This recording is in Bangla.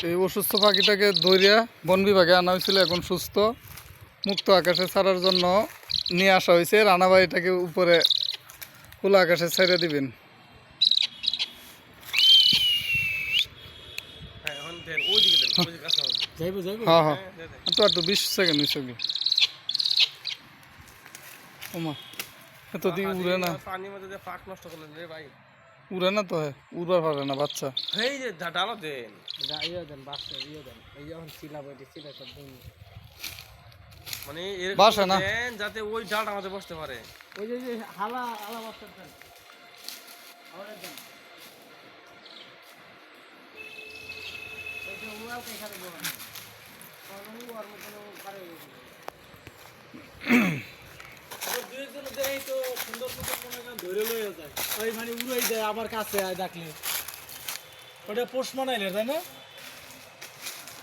এই অসুস্থ পাখিটাকে ধরিয়া বন বিভাগে আনা হয়েছিল, এখন সুস্থ, মুক্ত আকাশে ছাড়ার জন্য নিয়ে আসা হয়েছে। রানা ভাই এটাকে উপরে খোলা আকাশে ছেড়ে দিবেন। হ্যাঁ হ্যাঁ, একটু 20 সেকেন্ড হয়েছে। ওমা এত দিকে উড়ে না, পানির মধ্যে পাক নষ্ট করলেন রে ভাই। উড়ে না তো, উড়বার পারে না বাচ্চা। এই যে ডালো দেন, ইয়ে দেন, বাক্সে ইয়ে দেন, এই যখন চিলাবো এটি চিলা সব দিন মানে বাসে এরকম না। দেন যাতে ওই ডালটা আমাদের বসতে পারে। ওই যে হালা হালা বাক্সে দেন, আমাদের দেন ওই যে উড়াও এখানে বলেন কারণ ওর মধ্যে পারে দুইজন দেই তো সুন্দর সুন্দর মনে করেন ধরে লয়ে যায়, ওই মানে উড়াই যায় আমার কাছে আয় ডাকলে। ওটা পোস্ট বানাইলে তাই না?